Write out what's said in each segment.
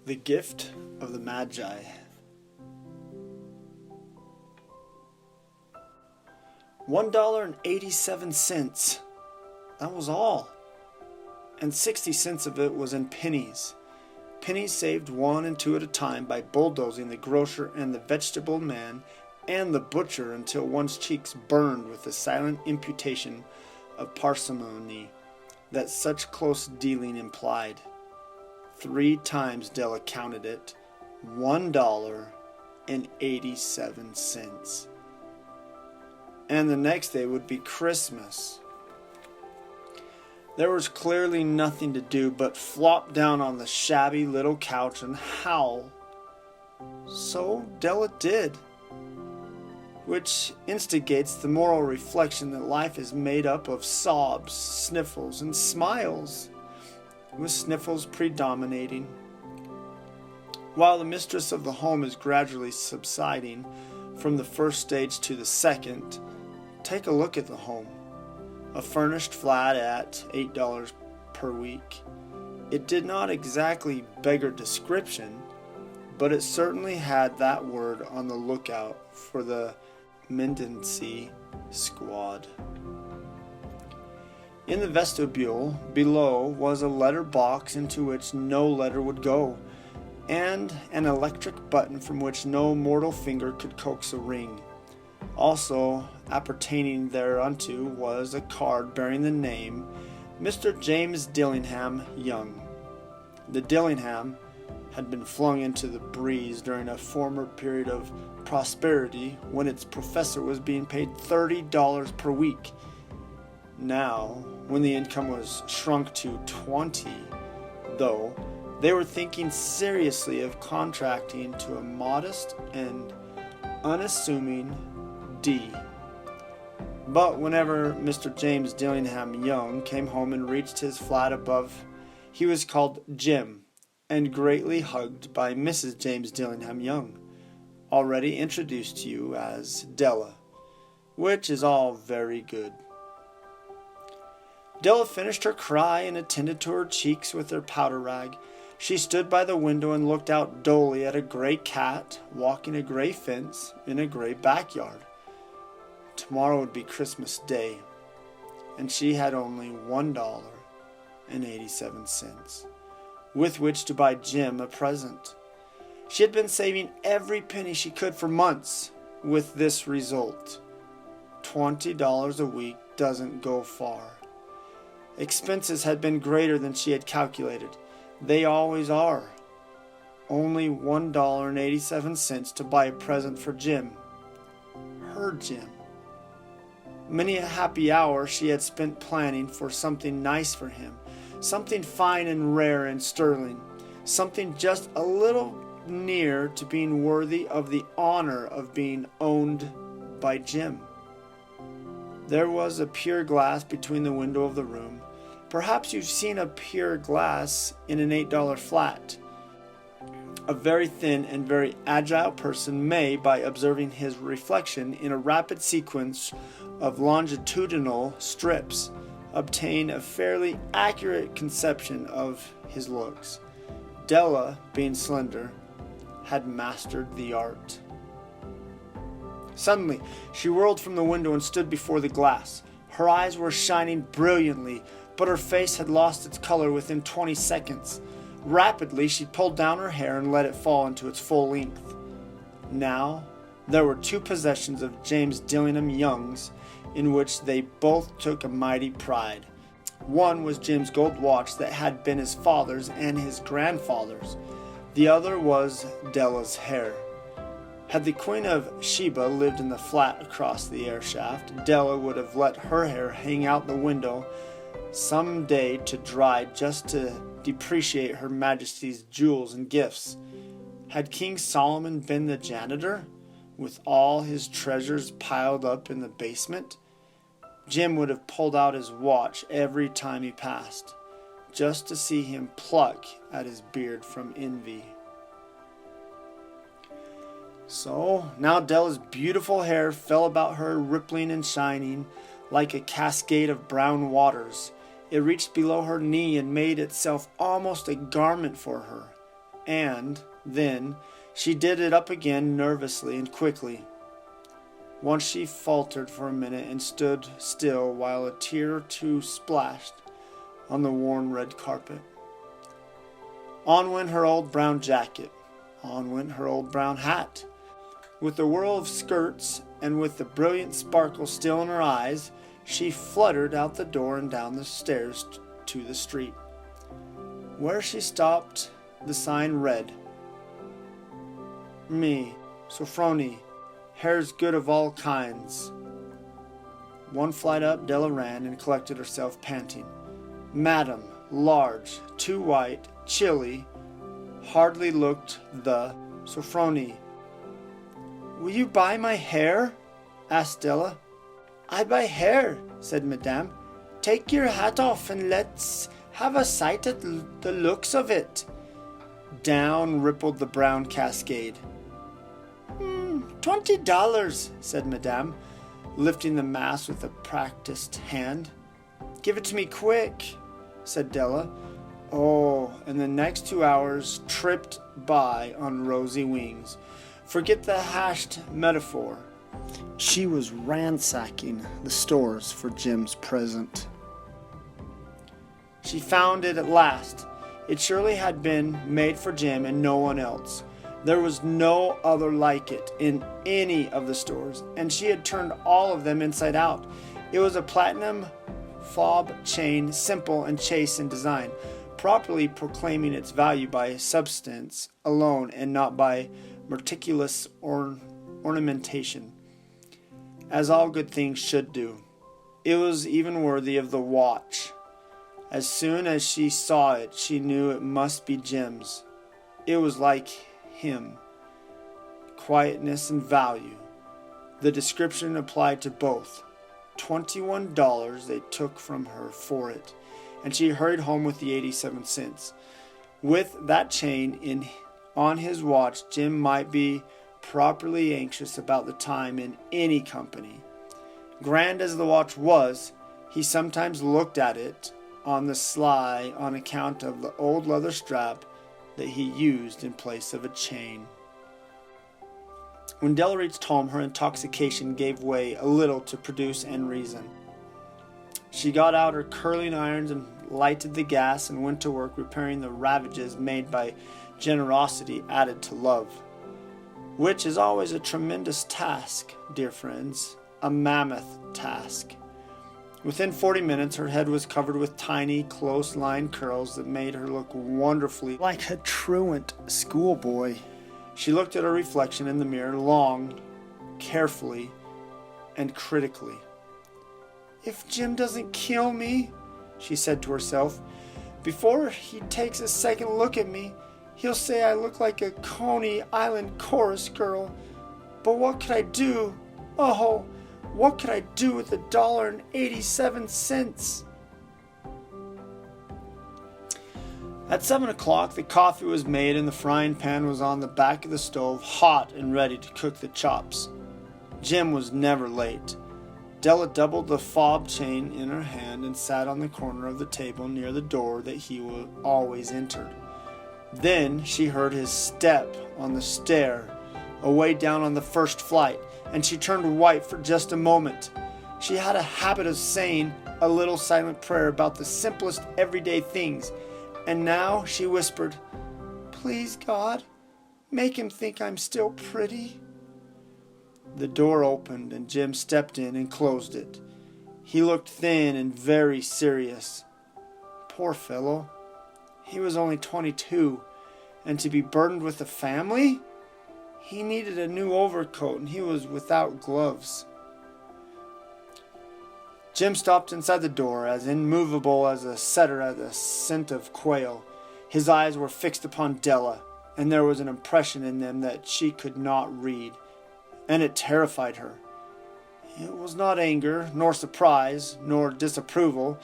The Gift of the Magi. $1.87. That was all. And 60 cents of it was in pennies. Pennies saved 1 and 2 at a time by bulldozing the grocer and the vegetable man and the butcher until one's cheeks burned with the silent imputation of parsimony that such close dealing implied. 3 times Della counted it. $1.87. And the next day would be Christmas. There was clearly nothing to do but flop down on the shabby little couch and howl. So Della did, which instigates the moral reflection that life is made up of sobs, sniffles, and smiles, with sniffles predominating. While the mistress of the home is gradually subsiding from the first stage to the second, take a look at the home. A furnished flat at $8 per week. It did not exactly beggar description, but it certainly had that word on the lookout for the mendicancy squad. In the vestibule below was a letter box into which no letter would go, and an electric button from which no mortal finger could coax a ring. Also appertaining thereunto was a card bearing the name Mr. James Dillingham Young. The Dillingham had been flung into the breeze during a former period of prosperity when its professor was being paid $30 per week. Now, when the income was shrunk to 20, though, they were thinking seriously of contracting to a modest and unassuming D. But whenever Mr. James Dillingham Young came home and reached his flat above, he was called Jim and greatly hugged by Mrs. James Dillingham Young, already introduced to you as Della, which is all very good. Della finished her cry and attended to her cheeks with her powder rag. She stood by the window and looked out dully at a gray cat walking a gray fence in a gray backyard. Tomorrow would be Christmas Day, and she had only $1.87 with which to buy Jim a present. She had been saving every penny she could for months, with this result. $20 a week doesn't go far. Expenses had been greater than she had calculated. They always are. Only $1.87 to buy a present for Jim. Her Jim. Many a happy hour she had spent planning for something nice for him, something fine and rare and sterling, something just a little near to being worthy of the honor of being owned by Jim. There was a pier glass between the window of the room. Perhaps you've seen a pier glass in an $8 flat. A very thin and very agile person may, by observing his reflection in a rapid sequence of longitudinal strips, obtain a fairly accurate conception of his looks. Della, being slender, had mastered the art. Suddenly, she whirled from the window and stood before the glass. Her eyes were shining brilliantly, but her face had lost its color within 20 seconds. Rapidly, she pulled down her hair and let it fall into its full length. Now, there were 2 possessions of James Dillingham Young's in which they both took a mighty pride. One was Jim's gold watch that had been his father's and his grandfather's. The other was Della's hair. Had the Queen of Sheba lived in the flat across the air shaft, Della would have let her hair hang out the window some day to dry just to depreciate Her Majesty's jewels and gifts. Had King Solomon been the janitor, with all his treasures piled up in the basement, Jim would have pulled out his watch every time he passed, just to see him pluck at his beard from envy. So now Della's beautiful hair fell about her, rippling and shining like a cascade of brown waters. It reached below her knee and made itself almost a garment for her. and then she did it up again nervously and quickly. Once she faltered for a minute and stood still while a tear or two splashed on the worn red carpet. On went her old brown jacket. On went her old brown hat. With the whirl of skirts and with the brilliant sparkle still in her eyes, she fluttered out the door and down the stairs to the street. Where she stopped, the sign read, "Me, Sophrony, hair's good of all kinds." One flight up, Della ran and collected herself, panting. Madam, large, too white, chilly, hardly looked the Sophrony. "Will you buy my hair?" asked Della. "I buy hair," said Madame. "Take your hat off and let's have a sight at the looks of it." Down rippled the brown cascade. $20, said Madame, lifting the mass with a practiced hand. "Give it to me quick," said Della. Oh, and the next 2 hours tripped by on rosy wings. Forget the hashed metaphor. She was ransacking the stores for Jim's present. She found it at last. It surely had been made for Jim and no one else. There was no other like it in any of the stores, and she had turned all of them inside out. It was a platinum fob chain, simple and chaste in design, properly proclaiming its value by substance alone and not by meticulous ornamentation, as all good things should do. It was even worthy of the watch. As soon as she saw it, she knew it must be Jim's. It was like him. Quietness and value. The description applied to both. $21 they took from her for it, and she hurried home with the 87 cents. With that chain on his watch, Jim might be properly anxious about the time in any company. Grand as the watch was, he sometimes looked at it on the sly on account of the old leather strap that he used in place of a chain. When Della reached home, her intoxication gave way a little to prudence and reason. She got out her curling irons and lighted the gas and went to work repairing the ravages made by generosity added to love, which is always a tremendous task, dear friends, a mammoth task. Within 40 minutes, her head was covered with tiny, close-lined curls that made her look wonderfully like a truant schoolboy. She looked at her reflection in the mirror long, carefully, and critically. "If Jim doesn't kill me," she said to herself, "before he takes a second look at me, he'll say I look like a Coney Island chorus girl. But what could I do? Oh, what could I do with $1.87? At 7 o'clock, the coffee was made and the frying pan was on the back of the stove, hot and ready to cook the chops. Jim was never late. Della doubled the fob chain in her hand and sat on the corner of the table near the door that he always entered. Then she heard his step on the stair, away down on the first flight, and she turned white for just a moment. She had a habit of saying a little silent prayer about the simplest everyday things, and now she whispered, "Please, God, make him think I'm still pretty." The door opened and Jim stepped in and closed it. He looked thin and very serious. Poor fellow. He was only 22, and to be burdened with a family? He needed a new overcoat and he was without gloves. Jim stopped inside the door, as immovable as a setter at the scent of quail. His eyes were fixed upon Della, and there was an impression in them that she could not read, and it terrified her. It was not anger, nor surprise, nor disapproval,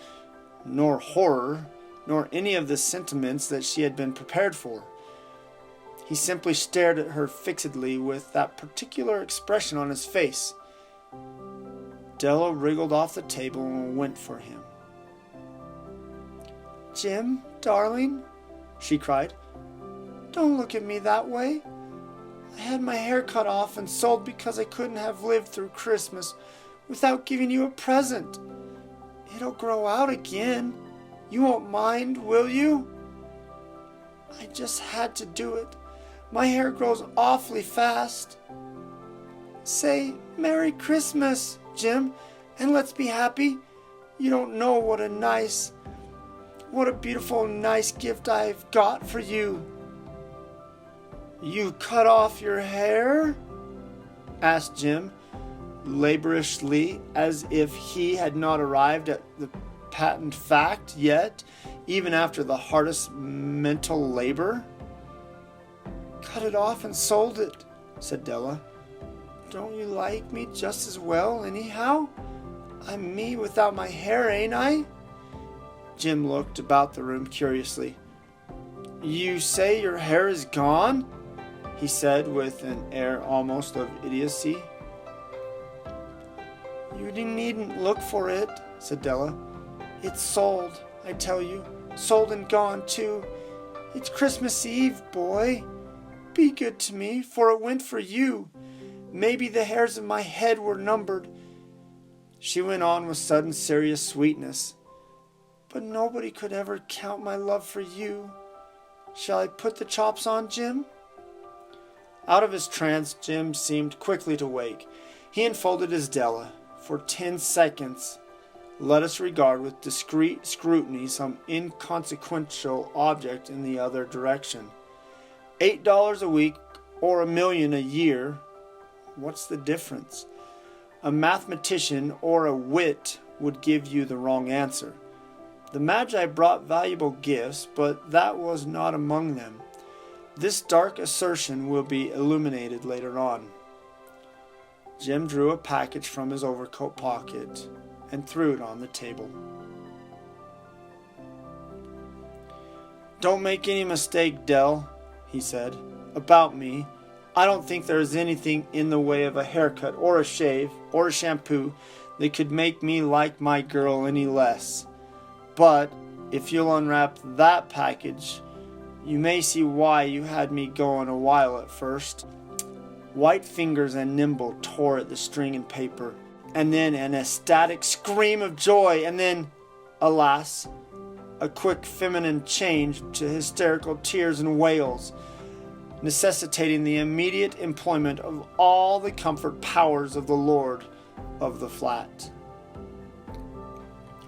nor horror, nor any of the sentiments that she had been prepared for. He simply stared at her fixedly with that particular expression on his face. Della wriggled off the table and went for him. "Jim, darling," she cried, Don't look at me that way. I had my hair cut off and sold because I couldn't have lived through Christmas without giving you a present. It'll grow out again. You won't mind, will you? I just had to do it. My hair grows awfully fast. Say Merry Christmas, Jim, and let's be happy. You don't know what a beautiful, nice gift I've got for you. You cut off your hair? Asked Jim, laboriously, as if he had not arrived at the patent fact yet, even after the hardest mental labor. Cut it off and sold it, said Della. Don't you like me just as well, anyhow? I'm me without my hair, ain't I? Jim looked about the room curiously. You say your hair is gone? He said with an air almost of idiocy. You needn't look for it, said Della. It's sold, I tell you. Sold and gone, too. It's Christmas Eve, boy. Be good to me, for it went for you. Maybe the hairs of my head were numbered. She went on with sudden serious sweetness. But nobody could ever count my love for you. Shall I put the chops on, Jim? Out of his trance, Jim seemed quickly to wake. He unfolded his Della. For 10 seconds, let us regard with discreet scrutiny some inconsequential object in the other direction. $8 a week or $1 million a year. What's the difference? A mathematician or a wit would give you the wrong answer. The Magi brought valuable gifts, but that was not among them. This dark assertion will be illuminated later on. Jim drew a package from his overcoat pocket and threw it on the table. Don't make any mistake, Dell, he said, about me. I don't think there is anything in the way of a haircut or a shave or a shampoo that could make me like my girl any less. But if you'll unwrap that package, you may see why you had me going a while at first. White fingers and nimble tore at the string and paper, and then an ecstatic scream of joy, and then, alas, a quick feminine change to hysterical tears and wails, necessitating the immediate employment of all the comfort powers of the lord of the flat.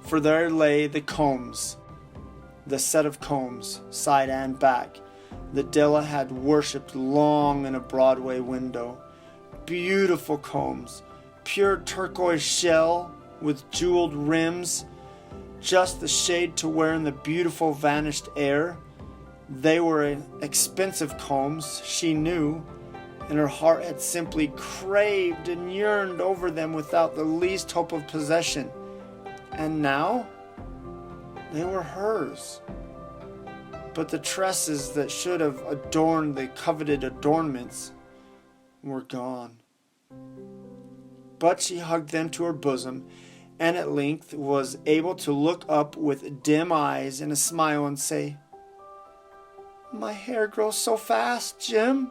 For there lay the combs, the set of combs, side and back, that Della had worshipped long in a Broadway window. Beautiful combs, pure turquoise shell with jeweled rims, just the shade to wear in the beautiful vanished air. They were expensive combs, she knew, and her heart had simply craved and yearned over them without the least hope of possession. And now, they were hers. But the tresses that should have adorned the coveted adornments were gone. But she hugged them to her bosom, and at length was able to look up with dim eyes and a smile and say, My hair grows so fast, Jim.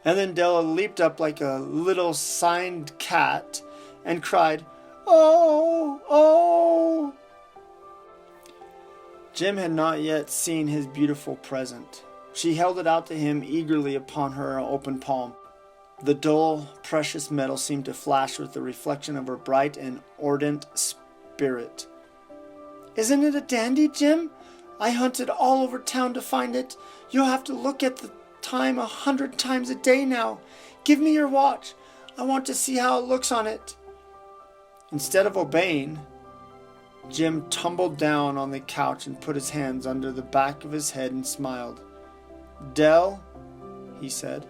And then Della leaped up like a little signed cat and cried, Oh, oh! Jim had not yet seen his beautiful present. She held it out to him eagerly upon her open palm. The dull, precious metal seemed to flash with the reflection of her bright and ardent spirit. Isn't it a dandy, Jim? I hunted all over town to find it. You'll have to look at the time 100 times a day now. Give me your watch. I want to see how it looks on it. Instead of obeying, Jim tumbled down on the couch and put his hands under the back of his head and smiled. Dell, he said,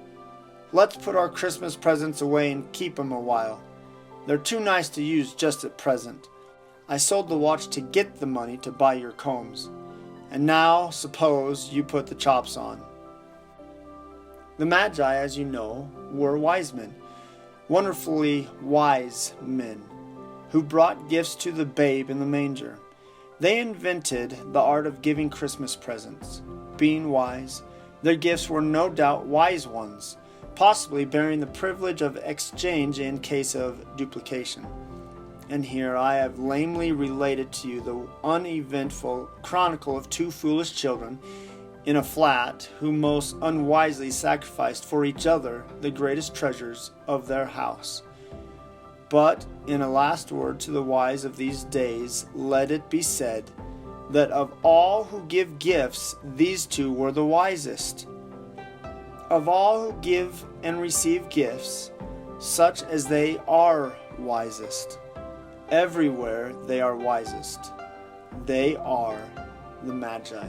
let's put our Christmas presents away and keep 'em a while. They're too nice to use just at present. I sold the watch to get the money to buy your combs. And now, suppose you put the chops on. The Magi, as you know, were wise men, wonderfully wise men, who brought gifts to the babe in the manger. They invented the art of giving Christmas presents. Being wise, Their gifts were no doubt wise ones, possibly bearing the privilege of exchange in case of duplication. And here I have lamely related to you the uneventful chronicle of two foolish children in a flat who most unwisely sacrificed for each other the greatest treasures of their house. But in a last word to the wise of these days, let it be said that of all who give gifts, these two were the wisest. Of all who give and receive gifts, such as they are wisest. Everywhere they are wisest. They are the Magi.